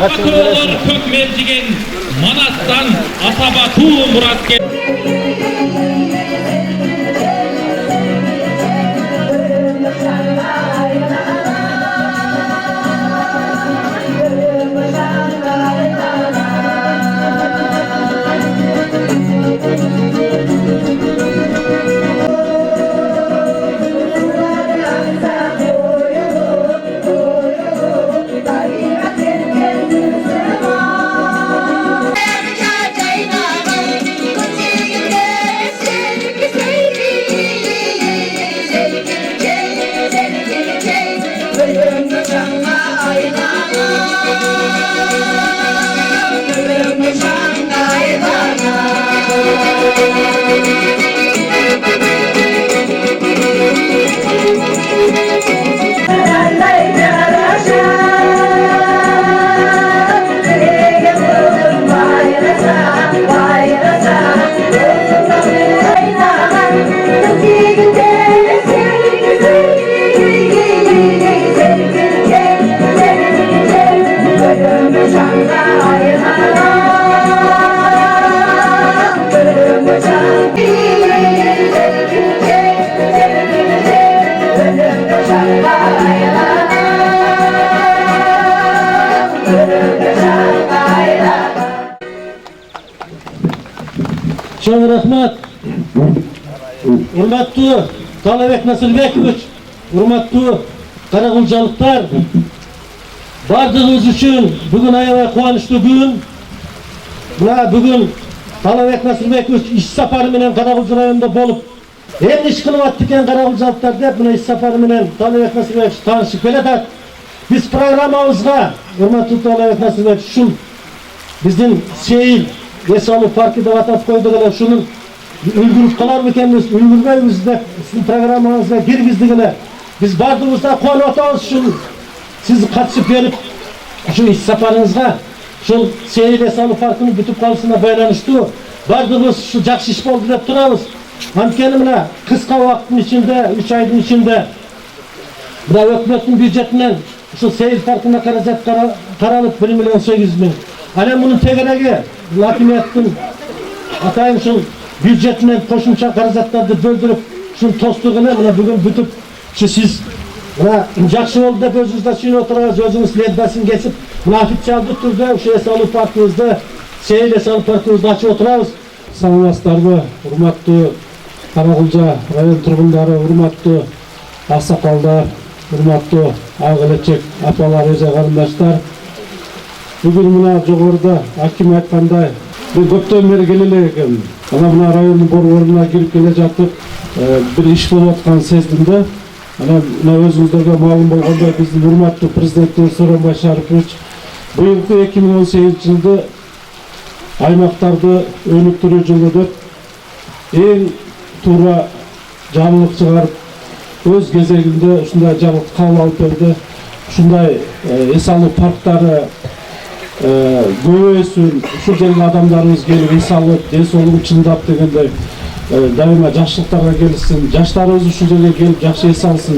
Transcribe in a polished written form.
Akıllar kökmercigen Manas'tan Atabatu Murat Çok rahmet. Hurmatlı Talabek Nasılbekovich, hurmatlı Karagulcalıklar, bardığınız için bugün ayağına kuvançlı gün. Bugün Talabek Nasılbekovich iş safarı menen Karagulca rayonunda bolup, hem iş kılıp attıkken Karagulcalıklar deyip buna iş safarı menen Talabek Nasılbekovich tanışıp geledat. Biz programımızga hurmatlı Talabek Nasılbekovich şun bizden seyil Esalı farkı da atıp koyduğuna şunun ülgürüp kalar mı kendimiz, ülgürmeyimiz de sizin programınızda girgizdiğine biz bardığımızda konu atağız şun sizi katıp verip şu iş safarınızda şu seyir Esalı farkının bütün kalısına baylanıştı. Bardığımız şu jakşı iş oldu deyip durarız. Ankenimle kısa vaktin içinde, 3 ayın içinde hükümetin büdjetinden şu seyir farkına karalıp 1.800.000. Alem bunun tegeregi hakimiyetin atayım şun büdjetinden koşumça karazatlardı böldürüp şun tostuğuna bugün bütüp şu siz jakşı oldu da özünüzde şunu oturağız özünüz leddasin kesip hafif çaldı turdu şu Esalı Parkımızda seyir Esalı Parkımızda açı oturağız. Salamatsızlar, hurmatlı Karagulca rayon turgunları, hurmatlı aksakallar, hurmatlı ağgelecek apalar, öze qarindaşlar. Bugün muna jogorуда hakim aytkanday bir köptөн beri kelele eкен. Ana muna rayondун борборуна кирип келе жатып, bir iş болуп атканын сездим да. Ana muna өзүңүздөргө маалым болгондой биздин урматтуу президентибиз Сооронбай Шарипович быйылкы 2018-жылды аймактарды өнүктүрүү жылы деп эң туура жаңылык чыгарып, өз кезегинде ушундай жаңылык кабыл алып берди. Ушундай Эсалы парктары көбөйсүн, ушул жерге адамдарыбыз келип эс алып, ден соолугун чыңдап дегендей дайыма жакшылыктарга келишсин, жаштарыбыз ушул жерге келип жакшы эс алсын.